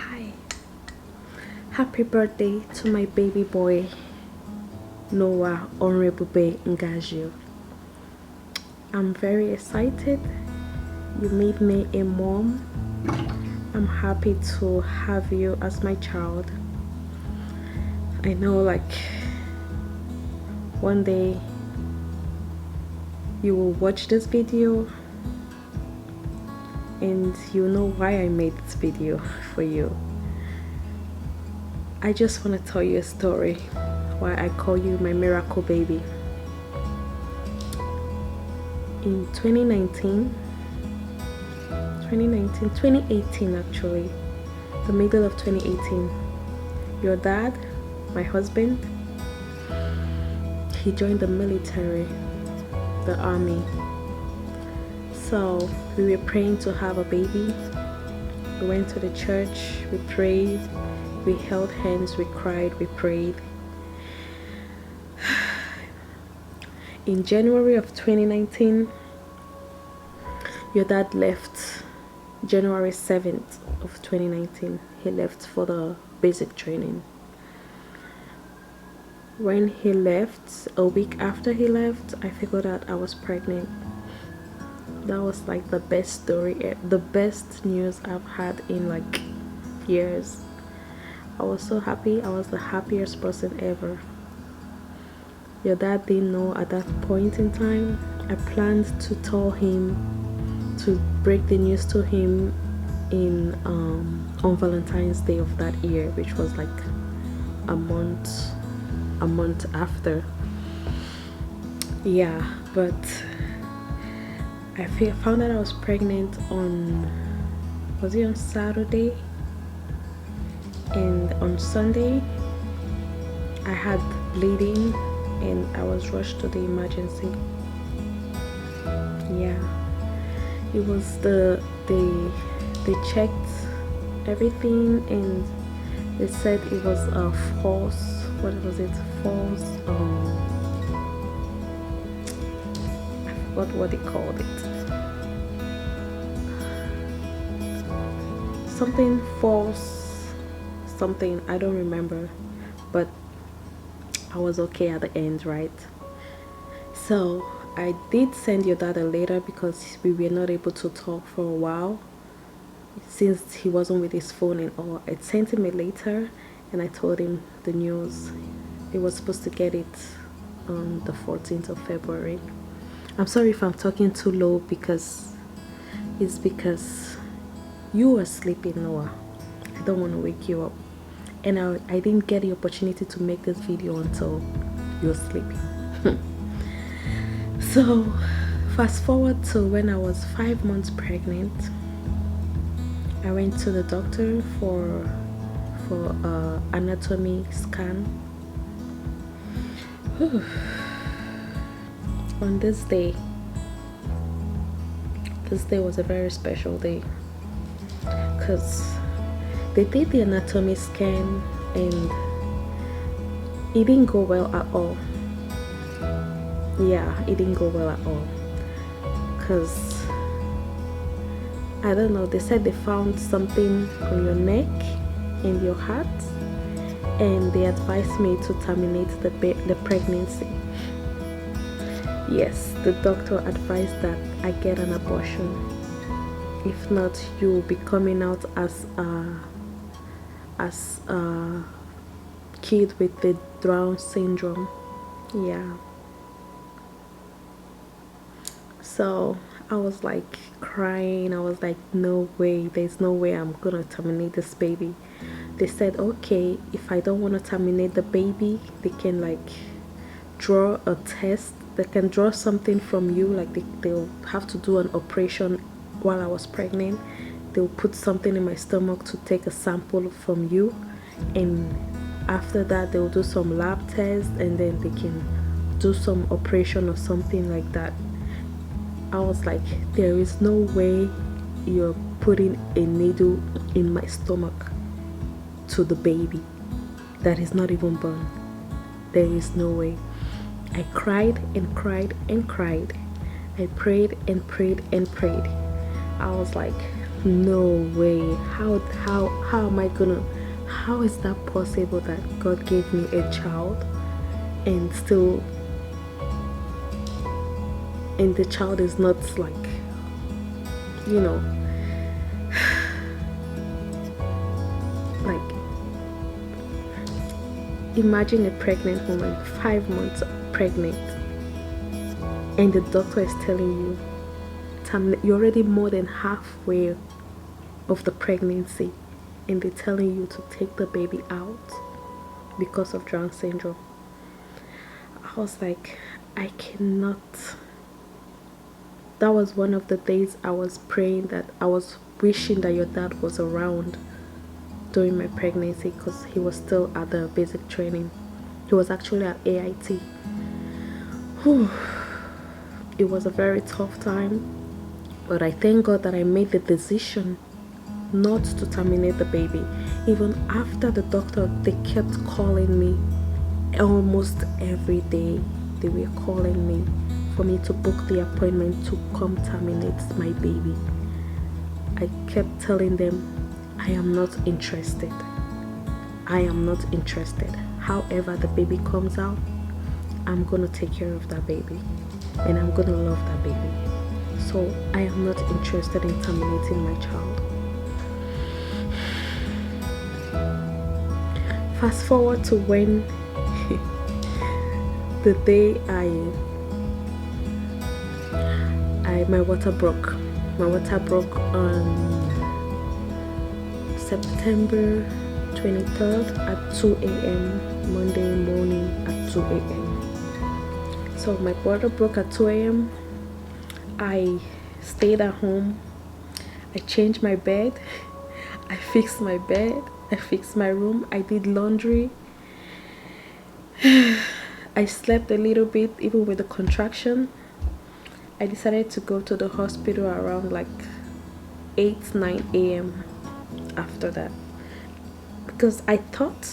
Hi. Happy birthday to my baby boy, Noah Honorable Bay Ngaju. I'm very excited. You made me a mom. I'm happy to have you as my child. I know, like, one day you will watch this video and you know why I made this video for you. I just want to tell you a story why I call you my miracle baby. In 2018 actually, the middle of 2018, your dad, my husband, he joined the military, the army. So we were praying to have a baby. We went to the church, we prayed, we held hands, we cried, we prayed. In January of 2019, your dad left. January 7th of 2019, he left for the basic training. When he left, a week after he left, I figured out I was pregnant. That was like the best story, the best news I've had in like years. I was so happy. I was the happiest person ever. Your dad didn't know at that point in time. I planned to tell him, to break the news to him on Valentine's Day of that year, which was like a month after. Yeah, but I found out I was pregnant was it on Saturday? And on Sunday I had bleeding and I was rushed to the emergency. Yeah, it was they checked everything and they said it was a false, what was it, false, I forgot what they called it, something false, something, I don't remember, but I was okay at the end, right? So I did send your dad a letter because we were not able to talk for a while since he wasn't with his phone and all. I sent him a letter and I told him the news. He was supposed to get it on the 14th of February. I'm sorry if I'm talking too low because you were sleeping, Noah. I don't want to wake you up. And I didn't get the opportunity to make this video until you're sleeping. So fast forward to when I was 5 months pregnant. I went to the doctor for anatomy scan. On this day was a very special day because they did the anatomy scan and it didn't go well at all. Yeah, it didn't go well at all because I don't know, they said they found something on your neck and your heart and they advised me to terminate the pregnancy. Yes, the doctor advised that I get an abortion. If not, you will be coming out as a kid with the Down syndrome. Yeah. So I was like crying. I was like, no way, there's no way I'm gonna terminate this baby. They said, okay, if I don't want to terminate the baby, they can like draw a test. They can draw something from you, like they'll have to do an operation while I was pregnant. They'll put something in my stomach to take a sample from you, and after that they'll do some lab tests and then they can do some operation or something like that. I was like, there is no way you're putting a needle in my stomach to the baby that is not even born. There is no way. I cried and cried and cried. I prayed and prayed and prayed. I was like, no way. How am I gonna, how is that possible that God gave me a child and still, and the child is not like, you know, like, imagine a pregnant woman, 5 months pregnant, and the doctor is telling you you're already more than halfway of the pregnancy, and they're telling you to take the baby out because of Down syndrome. I was like, I cannot. That was one of the days I was praying, that I was wishing that your dad was around during my pregnancy, because he was still at the basic training. He was actually at AIT. Whew. It was a very tough time, but I thank God that I made the decision not to terminate the baby. Even after the doctor, they kept calling me almost every day. They were calling me for me to book the appointment to come terminate my baby. I kept telling them, I am not interested. I am not interested. However the baby comes out, I'm gonna take care of that baby, and I'm gonna love that baby. So I am not interested in terminating my child. Fast forward to when the day my water broke. My water broke on September 23rd at 2 a.m. Monday morning at 2 a.m. So my water broke at 2 a.m. I stayed at home. I changed my bed. I fixed my bed. I fixed my room. I did laundry. I slept a little bit even with the contraction. I decided to go to the hospital around like 8-9 a.m. after that, because I thought,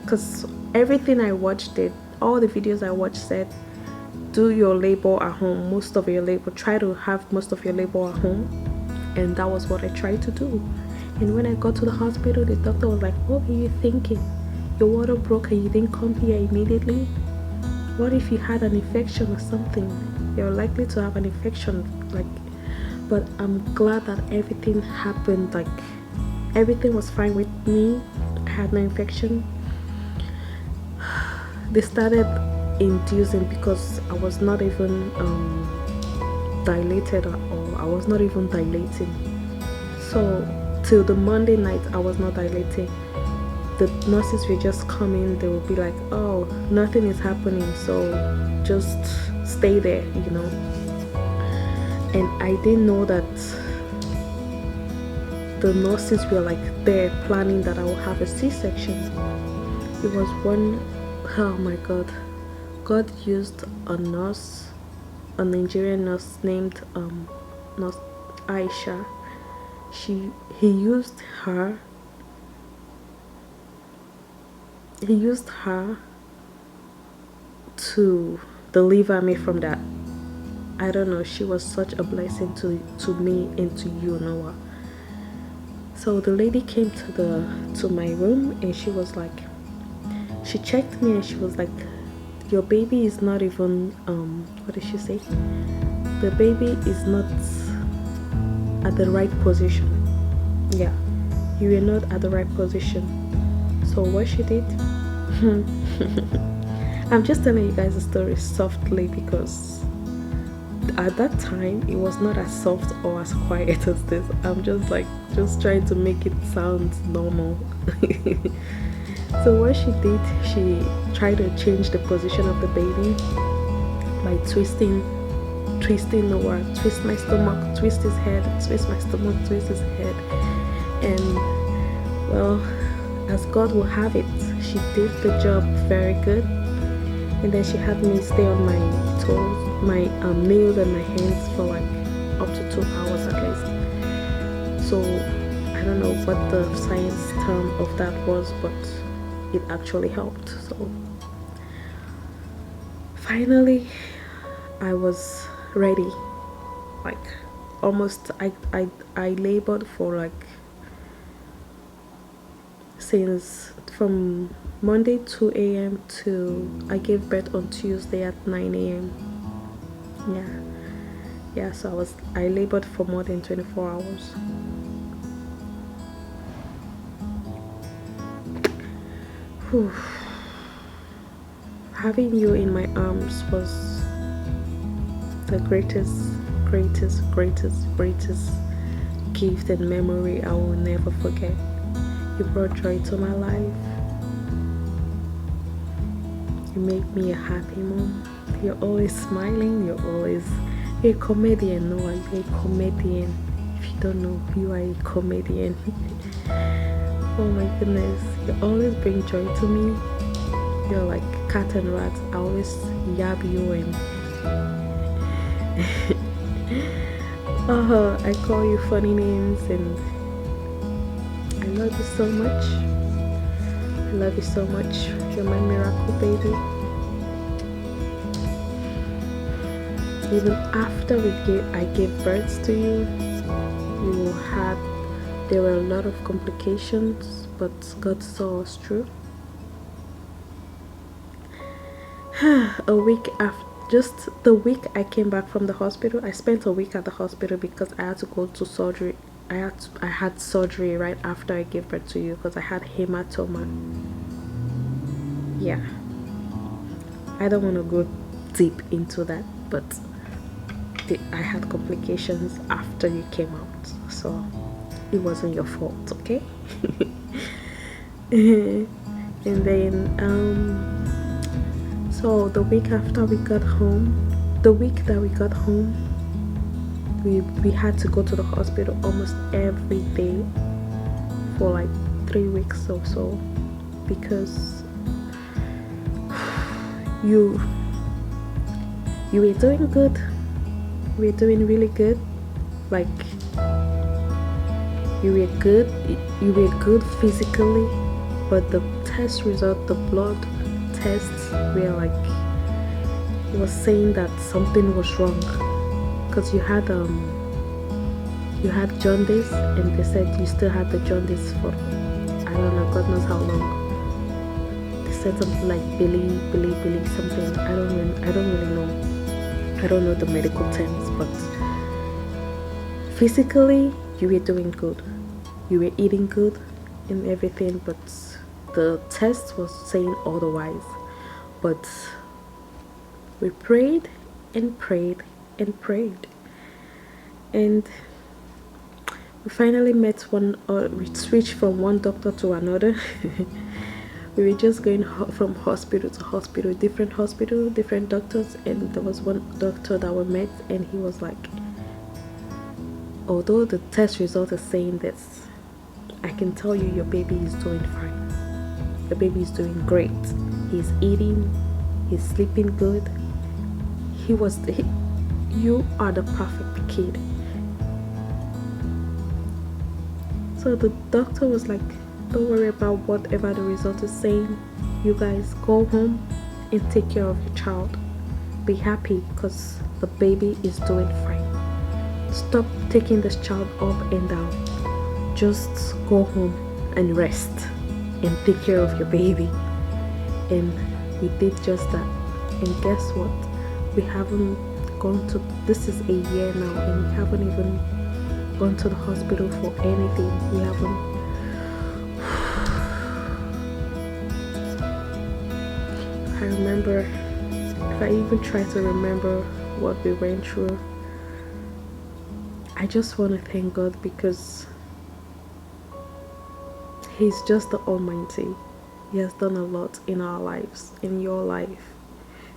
because everything I watched, all the videos I watched said, do your labor at home, most of your labor, try to have most of your labor at home. And that was what I tried to do. And when I got to the hospital, the doctor was like, what were you thinking? Your water broke and you didn't come here immediately? What if you had an infection or something? You're likely to have an infection. Like, but I'm glad that everything happened, like everything was fine with me. I had no infection. They started inducing, because I was not even dilated at all. I was not even dilating. So till the Monday night, I was not dilating. The nurses will just come in, they will be like, oh, nothing is happening, so just stay there, you know. And I didn't know that the nurses were like there planning that I will have a C-section. It was one, oh my God, God used a nurse, a Nigerian nurse named Nurse Aisha. He used her to deliver me from that. I don't know, she was such a blessing to me and to you, Noah. So the lady came to my room, and she was like, she checked me and she was like, your baby is not even what did she say? The baby is not at the right position. Yeah, you were not at the right position. So what she did, I'm just telling you guys the story softly, because at that time it was not as soft or as quiet as this. I'm just trying to make it sound normal. So what she did, she tried to change the position of the baby by twisting Noah, twist my stomach, twist his head, twist my stomach, twist his head. And well, as God will have it, she did the job very good. And then she had me stay on my toes, my nails and my hands for like up to 2 hours at least. So I don't know what the science term of that was, but it actually helped. So finally I was ready. Like, almost I labored for like since from Monday 2 a.m. to I gave birth on Tuesday at 9 a.m. Yeah. Yeah, so I labored for more than 24 hours. Whew. Having you in my arms was the greatest gift and memory I will never forget. You brought joy to my life. You make me a happy mom. You're always smiling. You're a comedian. No, you're a comedian. If you don't know, you are a comedian. Oh my goodness. You always bring joy to me. You're like cat and rat. I always yab you and I call you funny names, and I love you so much. I love you so much. You're my miracle baby. Even after I gave birth to you, there were a lot of complications, but God saw us through. A week after, just the week I came back from the hospital, I spent a week at the hospital because I had to go to surgery. I had surgery right after I gave birth to you because I had hematoma. Yeah, I don't want to go deep into that, but I had complications after you came out, so it wasn't your fault, okay? And then so the week after we got home, the week that we got home, we had to go to the hospital almost every day for like 3 weeks or so, because you were doing good. You were doing really good. Like you were good physically, but the test result, the blood tests were like, it was saying that something was wrong, because you had jaundice, and they said you still had the jaundice for, I don't know, God knows how long. They said something like Billy something. I don't really know. I don't know the medical terms, but physically you were doing good. You were eating good and everything, but the test was saying otherwise. But we prayed and prayed and prayed, and we finally met we switched from one doctor to another. We were just going from hospital to hospital, different doctors, and there was one doctor that we met, and he was like, although the test result is saying this, I can tell you your baby is doing fine. The baby is doing great. He's eating, he's sleeping good. You are the perfect kid. So the doctor was like, don't worry about whatever the result is saying. You guys go home and take care of your child. Be happy because the baby is doing fine. Stop taking this child up and down. Just go home and rest and take care of your baby. And we did just that. And guess what? We haven't gone to, this is a year now, and we haven't even gone to the hospital for anything. We haven't. I remember, if I even try to remember what we went through, I just want to thank God, because He's just the Almighty. He has done a lot in our lives, in your life.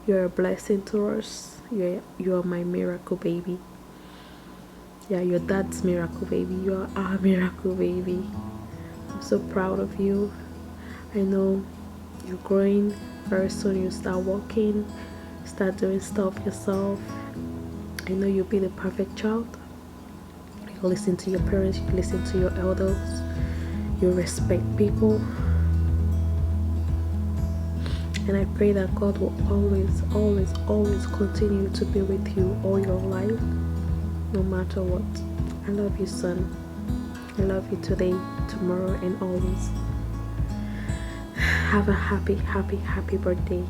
You're a blessing to us. You're my miracle baby. Yeah, your dad's miracle baby. You're our miracle baby. I'm so proud of you. I know you're growing. Very soon you start walking, start doing stuff yourself. I know you'll be the perfect child. You listen to your parents, you listen to your elders, you respect people. And I pray that God will always continue to be with you all your life. no matter what. I love you, son. I love you today, tomorrow, and always. Have a happy, happy, happy birthday.